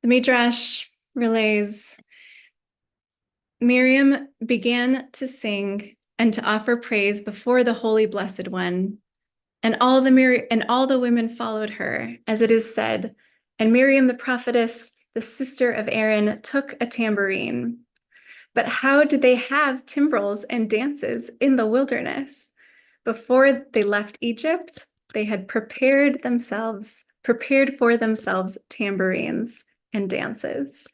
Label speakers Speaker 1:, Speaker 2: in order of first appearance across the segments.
Speaker 1: The Midrash relays Miriam began to sing and to offer praise before the Holy Blessed One, and all the women followed her, as it is said. And Miriam the prophetess, the sister of Aaron, took a tambourine. But how did they have timbrels and dances in the wilderness? Before they left Egypt, they had prepared for themselves tambourines and dances.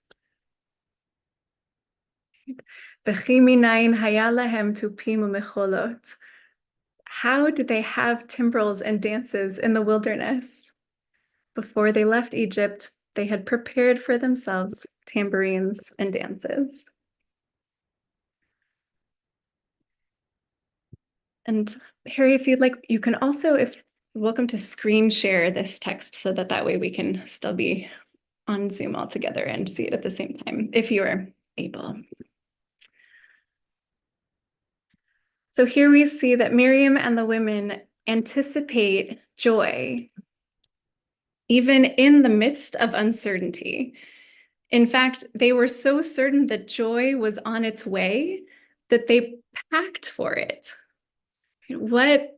Speaker 1: How did they have timbrels and dances in the wilderness? Before they left Egypt, they had prepared for themselves tambourines and dances. And Harry, if you'd like, you can also, welcome to screen share this text so that way we can still be on Zoom all together and see it at the same time, if you are able. So here we see that Miriam and the women anticipate joy, even in the midst of uncertainty. In fact, they were so certain that joy was on its way that they packed for it. What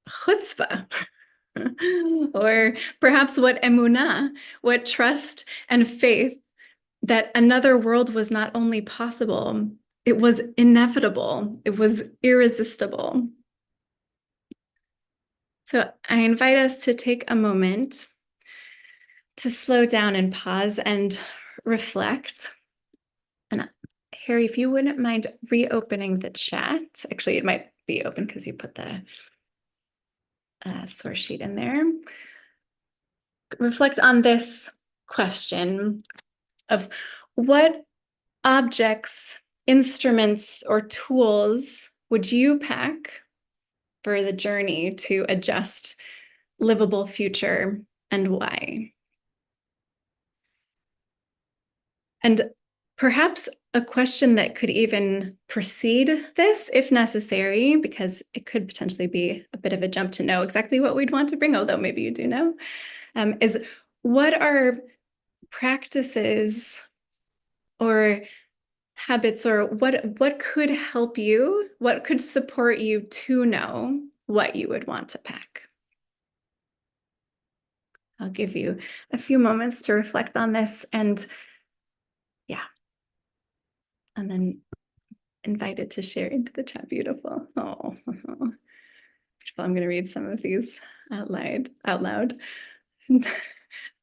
Speaker 1: chutzpah! Or perhaps what emunah, what trust and faith that another world was not only possible, it was inevitable, it was irresistible. So I invite us to take a moment to slow down and pause and reflect. And Harry, if you wouldn't mind reopening the chat. Actually, it might be open because you put the source sheet in there. Reflect on this question of what objects, instruments, or tools would you pack for the journey to a just, livable future, and why? And perhaps a question that could even precede this, if necessary, because it could potentially be a bit of a jump to know exactly what we'd want to bring, although maybe you do know, is what are practices or habits, or what could help you, what could support you to know what you would want to pack? I'll give you a few moments to reflect on this, and then invited to share into the chat. Beautiful. Oh, beautiful. I'm going to read some of these out loud.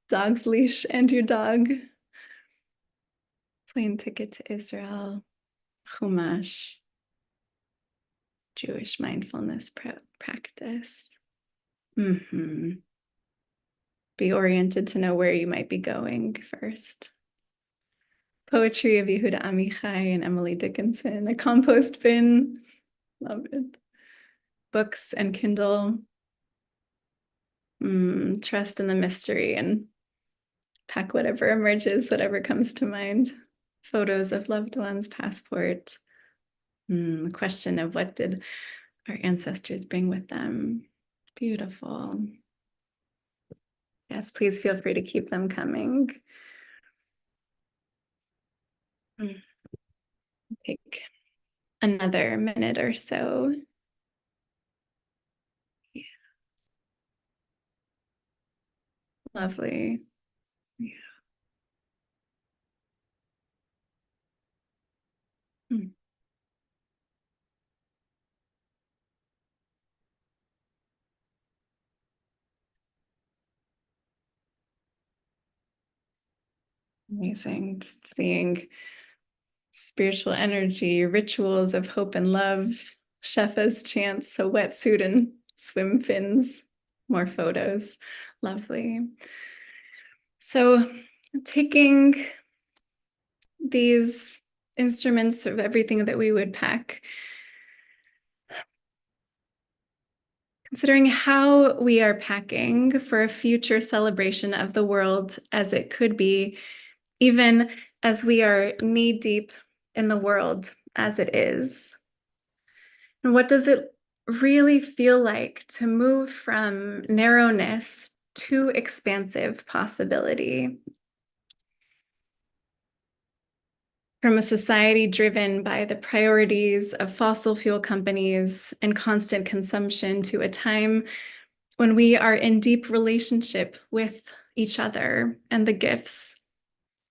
Speaker 1: Dog's leash and your dog. Plane ticket to Israel. Chumash. Jewish mindfulness practice. Be oriented to know where you might be going first. Poetry of Yehuda Amichai and Emily Dickinson. A compost bin. Love it. Books and Kindle. Trust in the mystery and pack whatever emerges, whatever comes to mind. Photos of loved ones, passport. The question of what did our ancestors bring with them? Beautiful. Yes, please feel free to keep them coming. Take another minute or so. Yeah. Lovely. Yeah. Amazing. Just seeing spiritual energy, rituals of hope and love, Shefa's chants, a wetsuit and swim fins, more photos. Lovely. So taking these instruments of everything that we would pack, considering how we are packing for a future celebration of the world as it could be, even as we are knee-deep in the world as it is. And what does it really feel like to move from narrowness to expansive possibility? from a society driven by the priorities of fossil fuel companies and constant consumption to a time when we are in deep relationship with each other and the gifts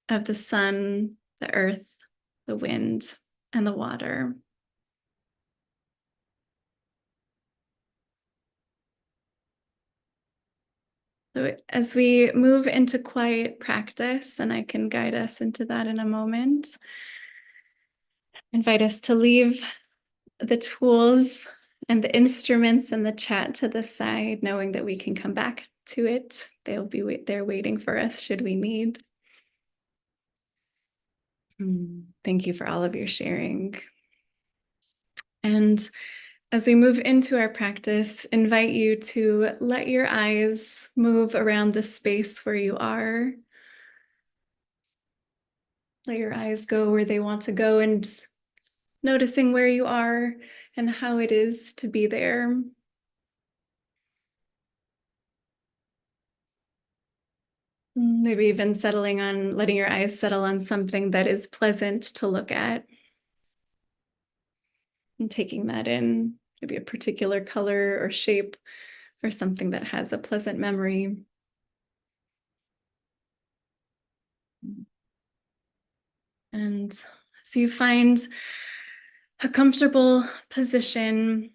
Speaker 1: of the sun, the earth, the wind, and the water. So as we move into quiet practice, and I can guide us into that in a moment, invite us to leave the tools and the instruments and the chat to the side, knowing that we can come back to it. They'll be there waiting for us should we need. Thank you for all of your sharing. And as we move into our practice, invite you to let your eyes move around the space where you are. Let your eyes go where they want to go, and noticing where you are and how it is to be there. Maybe even letting your eyes settle on something that is pleasant to look at. And taking that in, maybe a particular color or shape or something that has a pleasant memory. And so you find a comfortable position,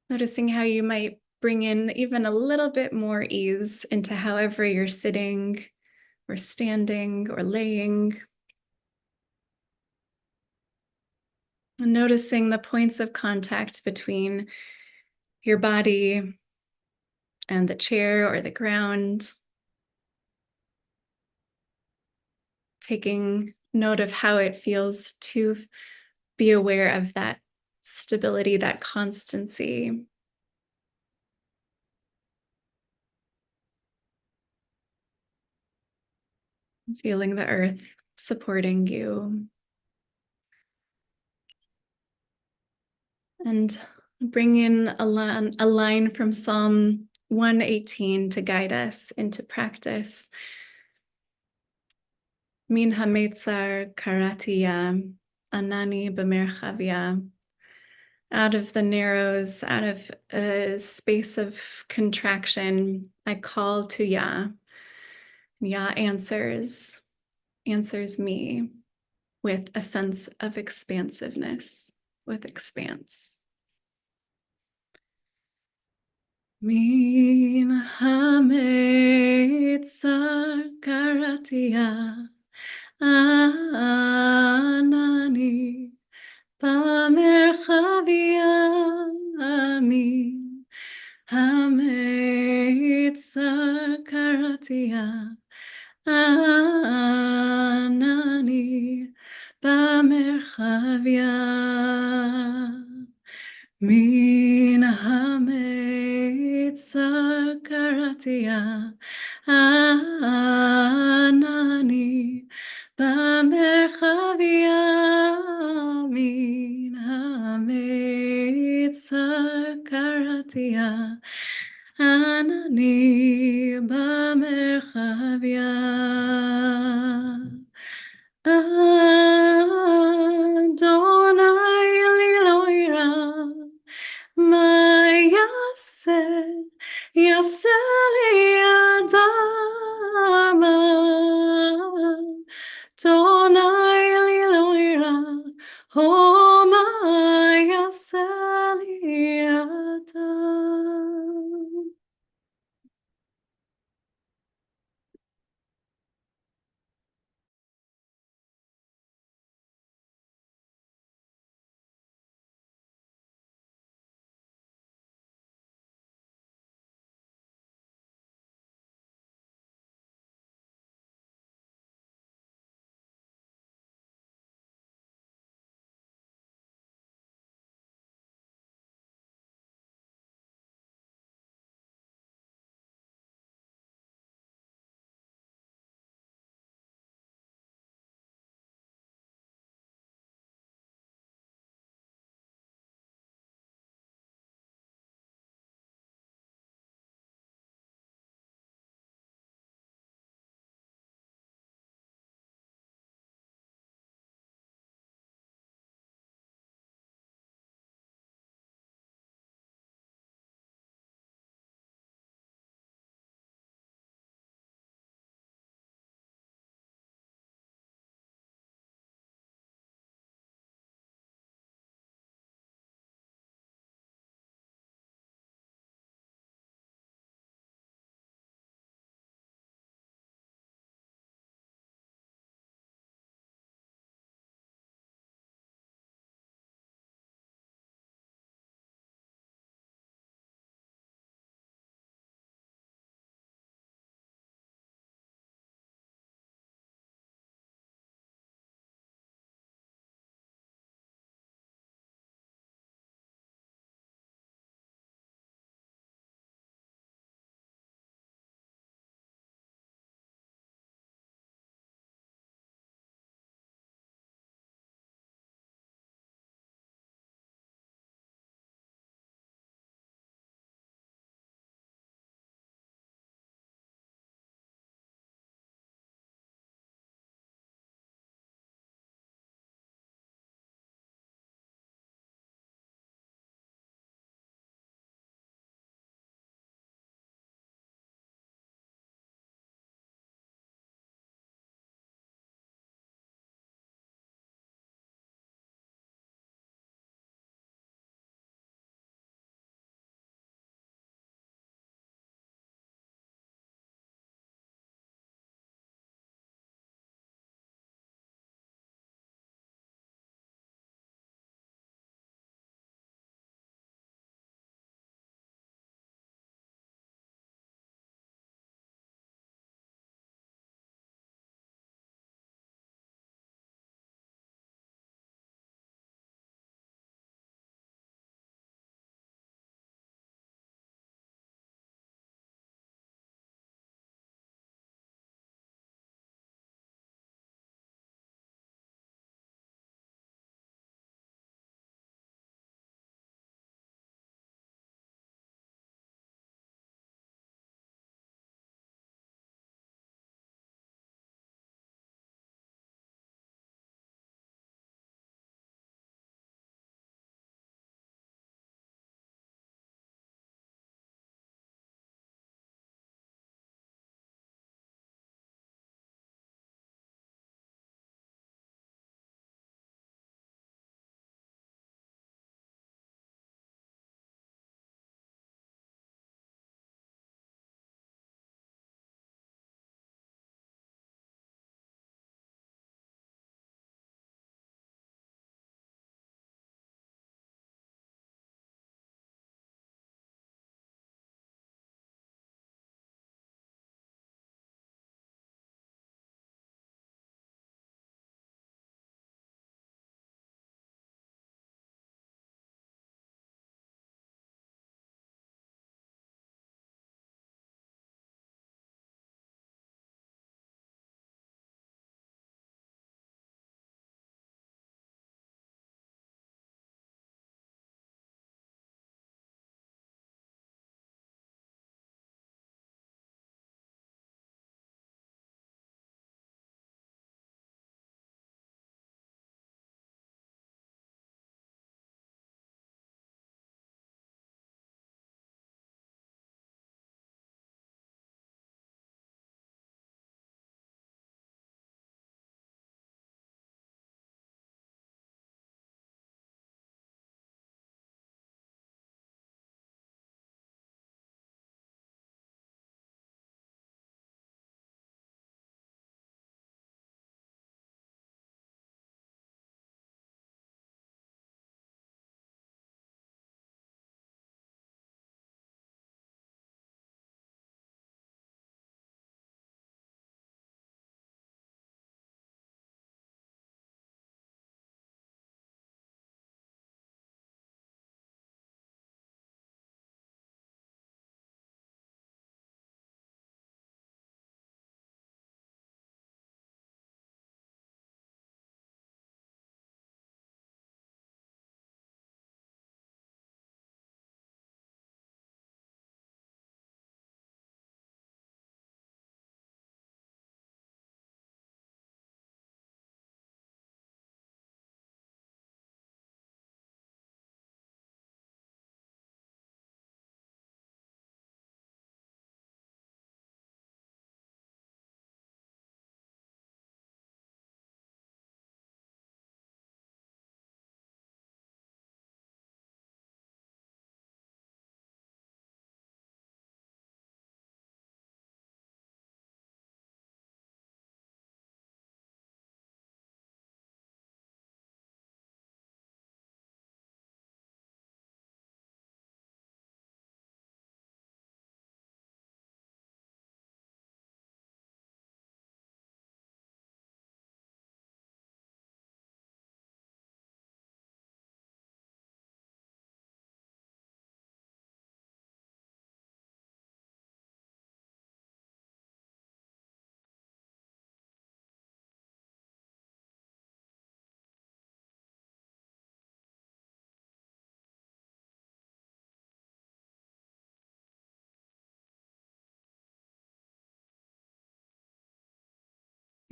Speaker 1: noticing how you might bring in even a little bit more ease into however you're sitting or standing or laying. And noticing the points of contact between your body and the chair or the ground. Taking note of how it feels to be aware of that stability, that constancy. Feeling the earth supporting you. And bring in a line from Psalm 118 to guide us into practice. Min hametzar karatiya, anani b'merchavya. Out of the narrows, out of a space of contraction, I call to Yah. Yah answers me with a sense of expansiveness, with expanse. Min hametzar karatiya, anani b'merchavia, min hametzar karatiya, anani b'merchavia. Min hametzar karatiya, anani b'merchavia. Min hametzar karatiya, anani b'merchavia. Adonai Eloheira, ma yaseh li adama. Adonai Eloheira, oh ma yaseh li adam.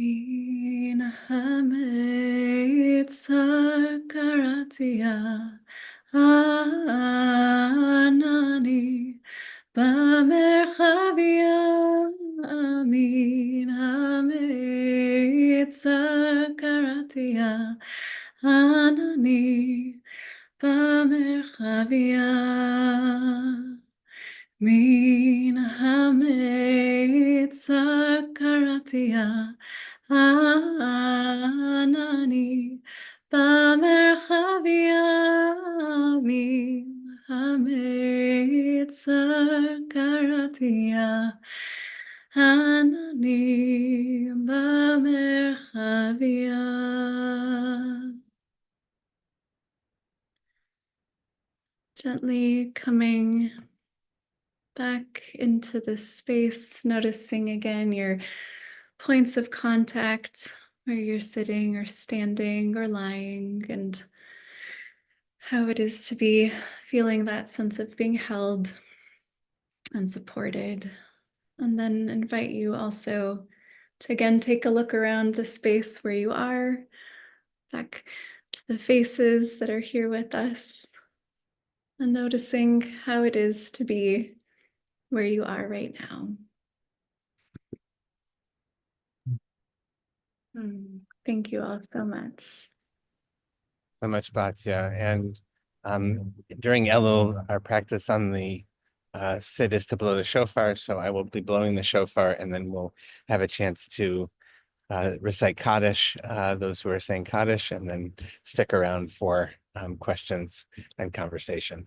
Speaker 1: Min hamitzar karatia anani b'merchavia min hamitzar karatia anani b'merchavia min hamitzar karatia anani b'merchavia min hamitzar karatia anani b'merchavia. Gently coming back into this space, noticing again your points of contact where you're sitting or standing or lying, and how it is to be feeling that sense of being held and supported. And then invite you also to again take a look around the space where you are, back to the faces that are here with us, and noticing how it is to be where you are right now. Thank you all so much.
Speaker 2: So much, Batya. And during Elul, our practice on the sit is to blow the shofar. So I will be blowing the shofar, and then we'll have a chance to recite Kaddish, those who are saying Kaddish, and then stick around for questions and conversation.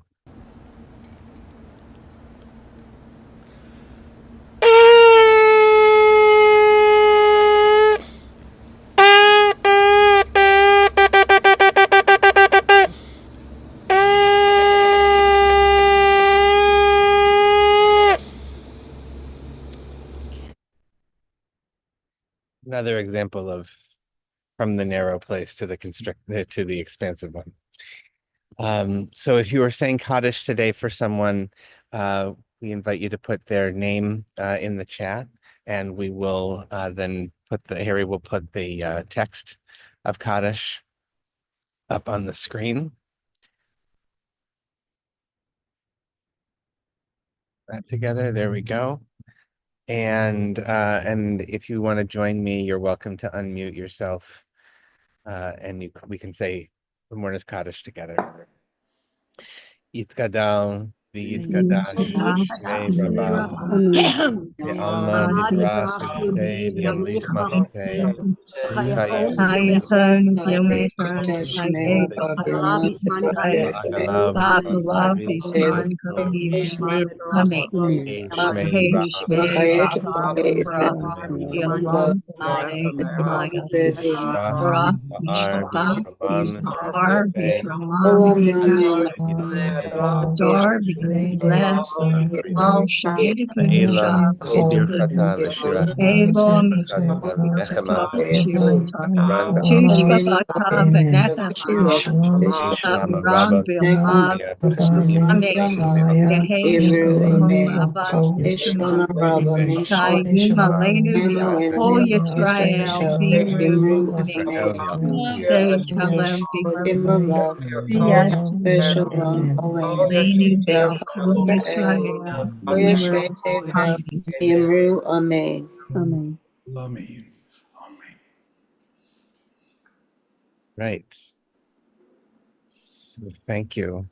Speaker 2: Another example of from the narrow place to the to the expansive one. So if you are saying Kaddish today for someone, we invite you to put their name in the chat, and we will then Harry will put the text of Kaddish up on the screen. That together, there we go. And if you want to join me, you're welcome to unmute yourself, and we can say the morning's Kaddish together. Yitkadal v'yitkadash shmei Rabbi ve'alma divrach v'yitei v'yamlich machatei
Speaker 3: Chayachon v'yomechon v'yvei b'charav Yisrael v'ha'galav b'zman karev Amen.
Speaker 2: shmei
Speaker 3: Hey Shmei Rabba Barak Yolam Maya Barak
Speaker 2: ba'ar
Speaker 3: Mishpach
Speaker 2: v'shalom
Speaker 3: Yisrael V'Shalom Adar be blessed. All Shagir
Speaker 2: Ha'ela
Speaker 3: Kedusha
Speaker 2: v'birchata v'shirata
Speaker 3: Avo
Speaker 2: v'chata
Speaker 3: Mishpach
Speaker 2: v'nechemata
Speaker 3: Shirata
Speaker 2: Ran b'chata
Speaker 3: Tushkabata Benechama
Speaker 2: v'yishlama
Speaker 3: Avram
Speaker 2: rabba
Speaker 3: Bilma Amen. Yehi Shalom Rabba Shema Chayim Aleinu V'Kol Yisrael V'Imru Amen. Say Shalom V'Imru Yes Aleinu V'Kol Yisrael V'Imru Amen.
Speaker 4: Amen.
Speaker 2: Right. So thank you.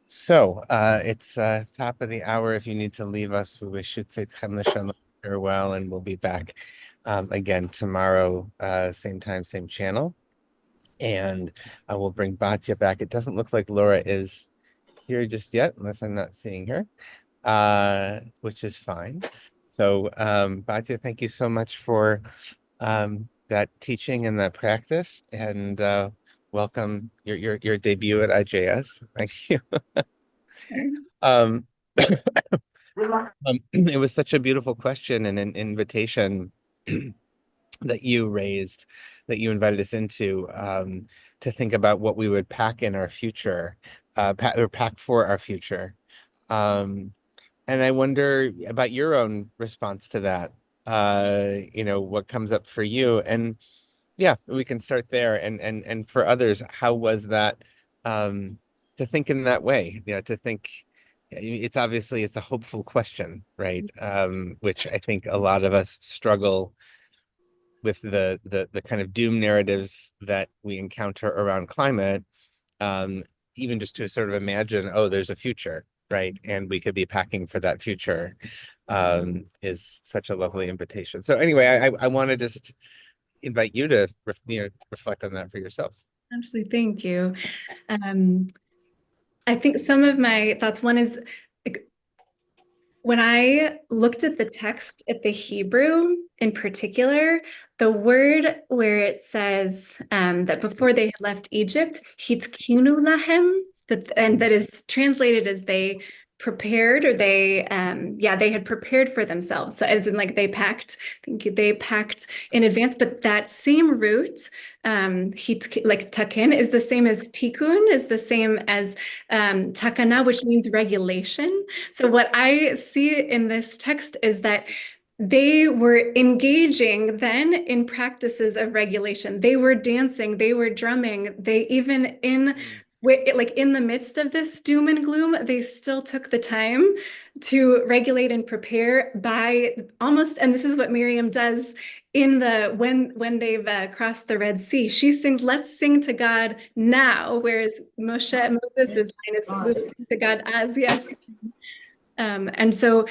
Speaker 2: So it's top of the hour. If you need to leave us, we wish you to farewell, and we'll be back again tomorrow, same time, same channel. And I will bring Batya back. It doesn't look like Laura is here just yet, unless I'm not seeing her, which is fine. So Batya, thank you so much for that teaching and that practice, and welcome your debut at IJS. Thank you. It was such a beautiful question and an invitation that you raised, that you invited us into, to think about what we would pack in our future, or pack for our future. And I wonder about your own response to that. what comes up for you. And yeah, we can start there. And for others, how was that to think in that way? To think it's obviously it's a hopeful question, right? Which I think a lot of us struggle with the kind of doom narratives that we encounter around climate, um, even just to sort of imagine, oh, there's a future, right? And we could be packing for that future, is such a lovely invitation. So anyway, I want to just invite you to reflect on that for yourself.
Speaker 1: Absolutely, thank you. I think some of my thoughts, one is like, when I looked at the text at the Hebrew in particular, the word where it says that before they had left Egypt, hitkinu lahem, and that is translated as they prepared, or they had prepared for themselves. So as in like they packed, I think they packed in advance, but that same root, like takin, is the same as tikkun, is the same as takana, which means regulation. So what I see in this text is that they were engaging then in practices of regulation. They were dancing, they were drumming, they even like in the midst of this doom and gloom, they still took the time to regulate and prepare by almost, and this is what Miriam does in the when they've crossed the Red Sea. She sings, "Let's sing to God now," whereas Moses' line is "Sing to God as," yes. And so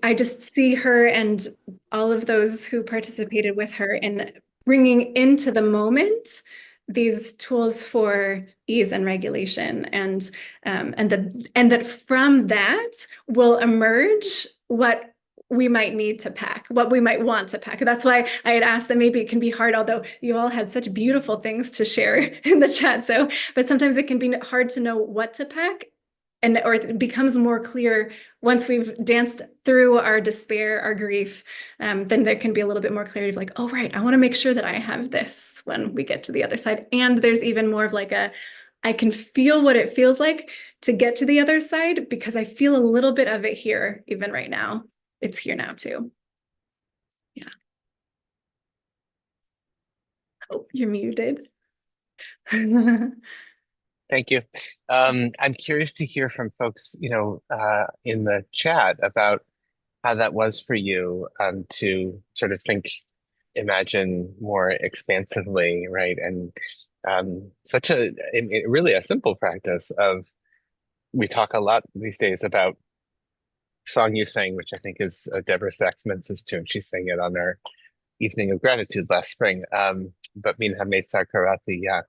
Speaker 1: I just see her and all of those who participated with her in bringing into the moment these tools for ease and regulation, and that from that will emerge what we might need to pack, what we might want to pack. That's why I had asked that maybe it can be hard, although you all had such beautiful things to share in the chat. So, but sometimes it can be hard to know what to pack, or it becomes more clear once we've danced through our despair, our grief, then there can be a little bit more clarity of like, oh, right, I want to make sure that I have this when we get to the other side. And there's even more of like I can feel what it feels like to get to the other side, because I feel a little bit of it here, even right now. It's here now too. Yeah. Oh, you're muted.
Speaker 2: Thank you. I'm curious to hear from folks, in the chat about how that was for you, to sort of imagine more expansively, right? And really a simple practice of, we talk a lot these days about song you sang, which I think is Deborah Sax-Mentz's tune. She sang it on their Evening of Gratitude last spring. But Min Hametzar Karati, yeah.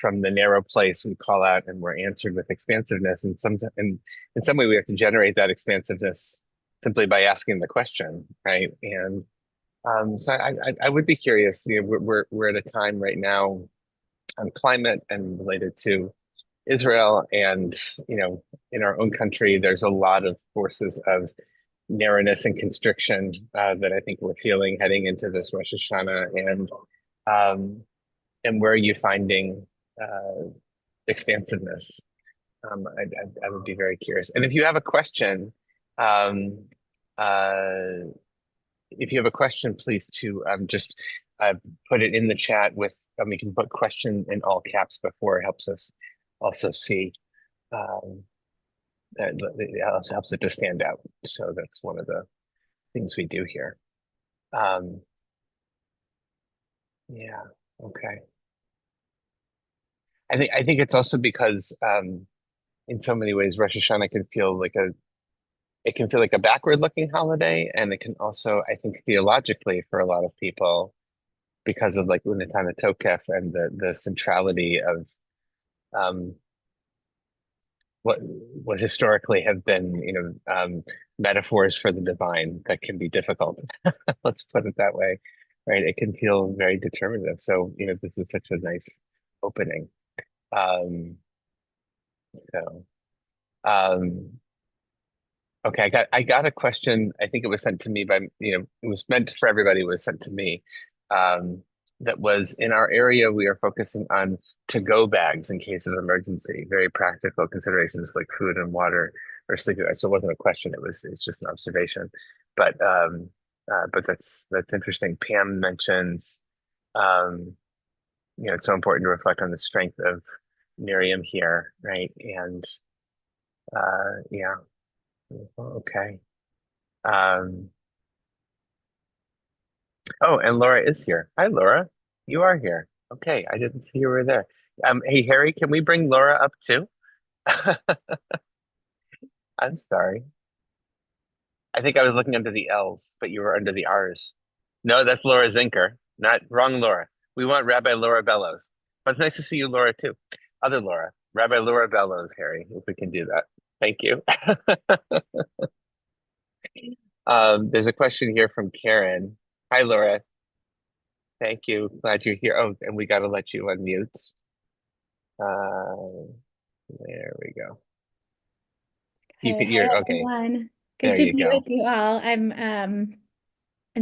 Speaker 2: From the narrow place we call out and we're answered with expansiveness. And in some way we have to generate that expansiveness simply by asking the question, right? And so I would be curious. We're at a time right now on climate and related to Israel, and in our own country, there's a lot of forces of narrowness and constriction that I think we're feeling heading into this Rosh Hashanah, and where are you finding expansiveness? I would be very curious. And if you have a question, please just put it in the chat you can put question in all caps before. It helps us also see. It helps it to stand out. So that's one of the things we do here. Yeah. Okay. I think it's also because in so many ways Rosh Hashanah can feel like a backward-looking holiday, and it can also, I think, theologically for a lot of people, because of like Unetana Tokef and the centrality of what historically have been metaphors for the divine that can be difficult. Let's put it that way, right? It can feel very determinative. So this is such a nice opening. Okay, I got a question. I think it was sent to me by, it was meant for everybody. It was sent to me. That was, in our area, we are focusing on to-go bags in case of emergency. Very practical considerations like food and water or sleeping. So it wasn't a question. It's just an observation. But But that's interesting. Pam mentions, um, it's so important to reflect on the strength of Miriam here, right? And yeah, okay. Um, oh, and Laura is here. Hi, Laura. You are here. Okay, I didn't see you were there. Hey, Harry, can we bring Laura up too? I'm sorry. I think I was looking under the L's, but you were under the R's. No, that's Laura Zinker. Not wrong, Laura. We want Rabbi Laura Bellows. But it's nice to see you, Laura, too. Other Laura, Rabbi Laura Bellows, Harry, if we can do that. Thank you. There's a question here from Karen. Hi, Laura. Thank you. Glad you're here. Oh, and we got to let you unmute. There we go.
Speaker 4: Hi,
Speaker 2: Okay.
Speaker 4: everyone.
Speaker 2: There
Speaker 4: Good to
Speaker 2: you
Speaker 4: be
Speaker 2: go.
Speaker 4: with you all. I'm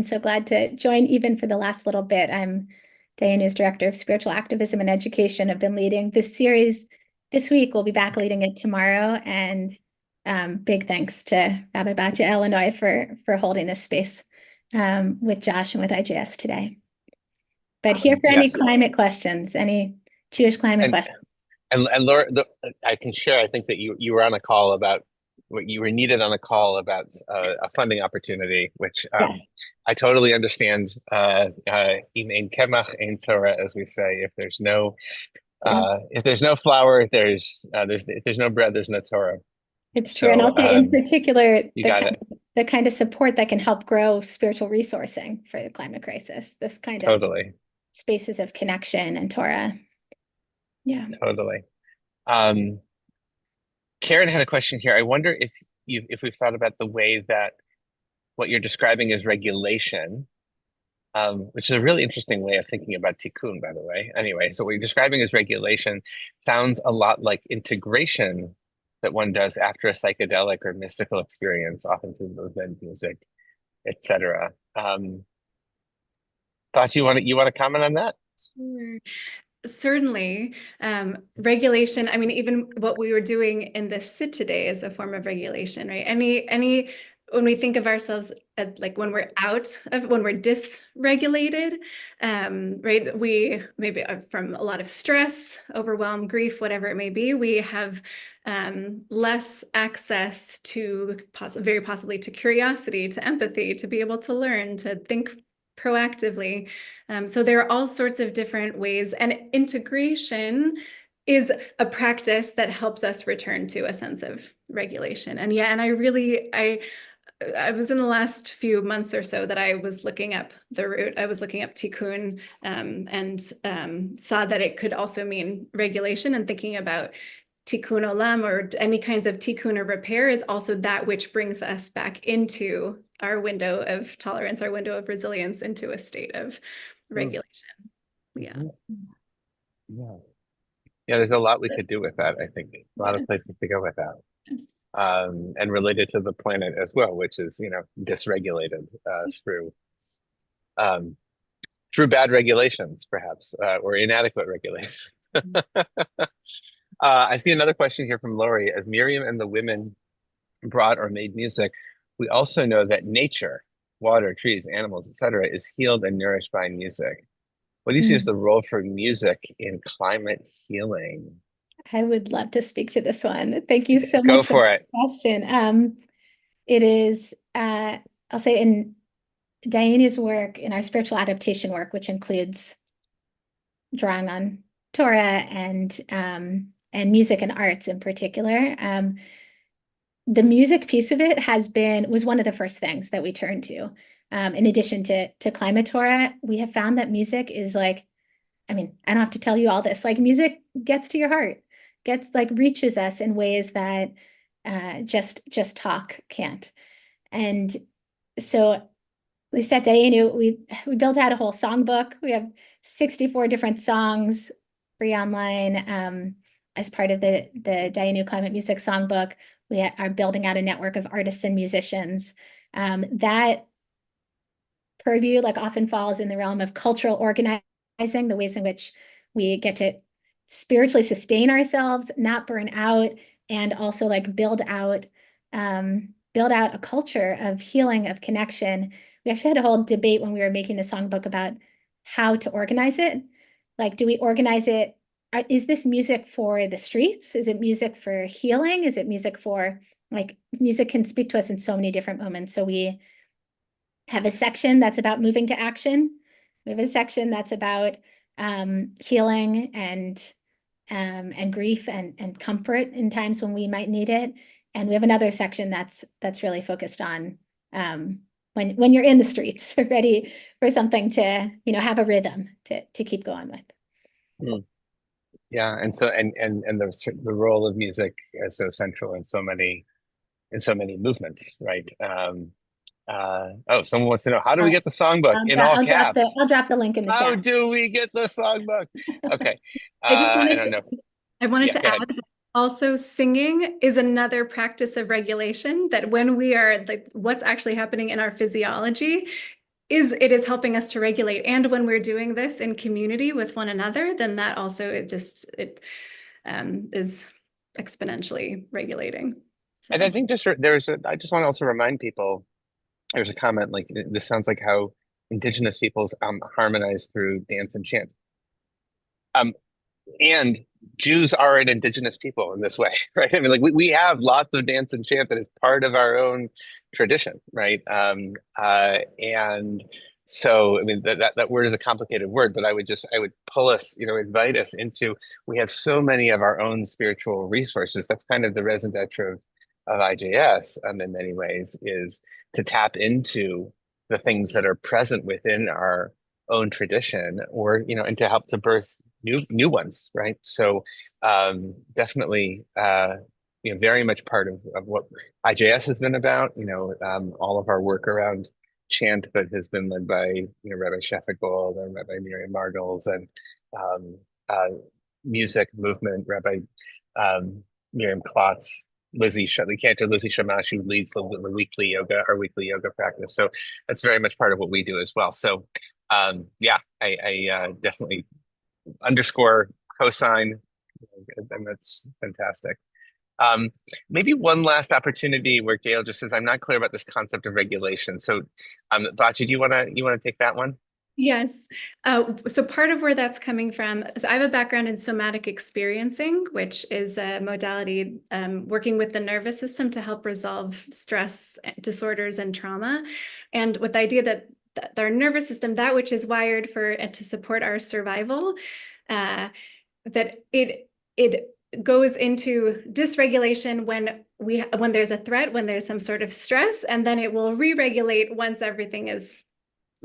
Speaker 4: so glad to join even for the last little bit. I'm Dayenu's Director of Spiritual Activism and Education. I've been leading this series this week. We'll be back leading it tomorrow. And big thanks to Rabbi Batya Illinois for holding this space with Josh and with IJS today. But here for any
Speaker 2: Yes.
Speaker 4: climate questions, any Jewish climate questions.
Speaker 2: And Laura, I can share. I think that you were on a call about what you were needed on a call about a funding opportunity, which
Speaker 4: Yes.
Speaker 2: I totally understand. In kemach ein Torah, as we say, if there's no flour, if there's no bread, there's no Torah.
Speaker 4: It's true. And I'll say in particular,
Speaker 2: you got it.
Speaker 4: the kind of support that can help grow spiritual resourcing for the climate crisis, this kind
Speaker 2: Totally.
Speaker 4: of spaces of connection and Torah. Yeah.
Speaker 2: Totally. Karen had a question here. I wonder if we've thought about the way that what you're describing as regulation, which is a really interesting way of thinking about tikkun, by the way. Anyway, so what you're describing as regulation sounds a lot like integration that one does after a psychedelic or mystical experience, often through movement, music, etc. Thought you want to comment on that?
Speaker 1: Sure. Certainly, regulation. I mean, even what we were doing in this sit today is a form of regulation, right? Any when we think of ourselves like when we're dysregulated, right? We maybe from a lot of stress, overwhelm, grief, whatever it may be, we have less access to very possibly to curiosity, to empathy, to be able to learn, to think proactively. So there are all sorts of different ways, and integration is a practice that helps us return to a sense of regulation. And yeah, and I was in the last few months or so that I was looking up the root. I was looking up tikkun and saw that it could also mean regulation, and thinking about tikkun olam or any kinds of tikkun or repair is also that which brings us back into our window of tolerance, our window of resilience, into a state of regulation. Yeah.
Speaker 2: Yeah. Yeah, there's a lot we could do with that, I think. A lot of places to go with that.
Speaker 1: Yes.
Speaker 2: And related to the planet as well, which is, dysregulated through bad regulations, perhaps, or inadequate regulations. I see another question here from Lori. As Miriam and the women brought or made music, we also know that nature, water, trees, animals, etc., is healed and nourished by music. What do you see as the role for music in climate healing?
Speaker 4: I would love to speak to this one. Thank you so
Speaker 2: Go
Speaker 4: much
Speaker 2: for it.
Speaker 4: the question. It is, I'll say in Dayenu's work, in our spiritual adaptation work, which includes drawing on Torah and music and arts in particular, the music piece of it was one of the first things that we turned to. In addition to climate Torah, we have found that music is like, I mean, I don't have to tell you all this, like music gets to your heart, reaches us in ways that just talk can't. And so at least at Dayenu, we built out a whole songbook. We have 64 different songs free online as part of the Dayenu Climate Music Songbook. We are building out a network of artists and musicians. That purview often falls in the realm of cultural organizing, the ways in which we get to spiritually sustain ourselves, not burn out, and also build out a culture of healing, of connection, we actually had a whole debate when we were making the songbook about how to organize it. Like, do we organize it? Is this music for the streets? Is it music for healing? Is it music for, like, music can speak to us in so many different moments. So we have a section that's about moving to action. We have a section that's about healing and grief and comfort in times when we might need it. And we have another section that's really focused on when you're in the streets, ready for something to, have a rhythm to keep going with.
Speaker 2: Mm. Yeah, and so and the role of music is so central in so many movements, right? Someone wants to know, how do we get the songbook in all caps?
Speaker 4: I'll drop the link in the
Speaker 2: How
Speaker 4: chat.
Speaker 2: do we get the songbook? Okay.
Speaker 1: I
Speaker 2: don't know.
Speaker 1: wanted
Speaker 2: Yeah,
Speaker 1: to add that also singing is another practice of regulation, that when we are like, what's actually happening in our physiology it is helping us to regulate. And when we're doing this in community with one another, then that also is exponentially regulating. So.
Speaker 2: And I think I just want to also remind people, there's a comment like, this sounds like how indigenous peoples harmonize through dance and chant. And Jews are an indigenous people in this way, right? I mean, like we have lots of dance and chant that is part of our own tradition, right? And so, I mean, that word is a complicated word, but I would pull us, invite us into, we have so many of our own spiritual resources. That's kind of the raison d'etre of IJS, in many ways, is to tap into the things that are present within our own tradition, or, and to help to birth new ones, right? So definitely very much part of what IJS has been about. All of our work around chant, but has been led by Rabbi Sheffield Gold and Rabbi Miriam Margles, and music movement, Rabbi Miriam Klotz, Lizzie Shamash, who leads the weekly yoga, our weekly yoga practice. So that's very much part of what we do as well. So I definitely underscore, cosign, and that's fantastic. Maybe one last opportunity where Gail just says, I'm not clear about this concept of regulation. So Bocce, do you want to take that one?
Speaker 1: Yes. So part of where that's coming from, so I have a background in somatic experiencing, which is a modality working with the nervous system to help resolve stress disorders and trauma. And with the idea that our nervous system, that which is wired to support our survival, that it goes into dysregulation when there's a threat, when there's some sort of stress, and then it will re-regulate once everything is,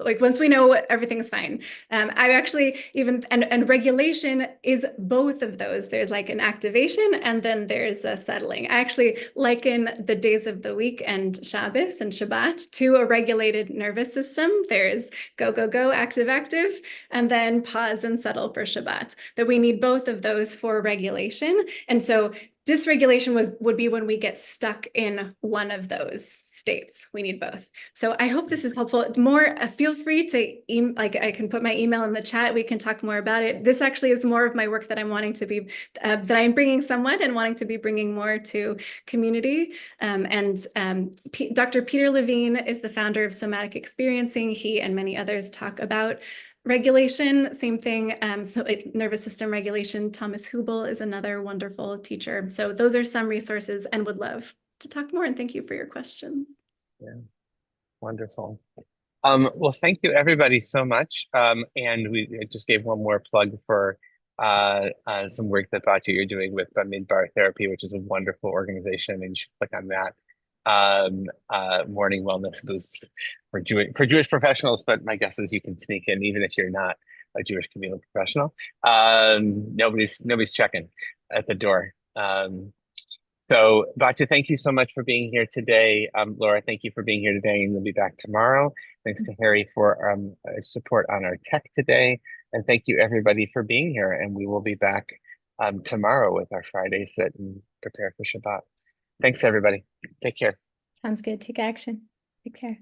Speaker 1: like, once we know everything's fine. I actually and regulation is both of those. There's like an activation and then there's a settling. I actually liken the days of the week and Shabbos and Shabbat to a regulated nervous system. There's go, go, go, active, active, and then pause and settle for Shabbat. That we need both of those for regulation. And so dysregulation would be when we get stuck in one of those states. We need both. So I hope this is helpful. More, feel free to I can put my email in the chat. We can talk more about it. This actually is more of my work that I'm wanting to be, that I'm bringing somewhat and wanting to be bringing more to community. Dr. Peter Levine is the founder of Somatic Experiencing. He and many others talk about regulation, same thing. Nervous system regulation. Thomas Hubel is another wonderful teacher. So those are some resources, and would love to talk more. And thank you for your question.
Speaker 2: Yeah, wonderful. Well, thank you everybody so much. And I just gave one more plug for some work that Batu you're doing with Midbar Therapy, which is a wonderful organization, and you should click on that. Morning wellness boosts for Jewish professionals, but my guess is you can sneak in even if you're not a Jewish communal professional. Nobody's checking at the door. So, Batu, thank you so much for being here today. Laura, thank you for being here today, and we'll be back tomorrow. Thanks to Harry for support on our tech today. And thank you, everybody, for being here. And we will be back tomorrow with our Friday sit and prepare for Shabbat. Thanks, everybody. Take care.
Speaker 4: Sounds good. Take action. Take care.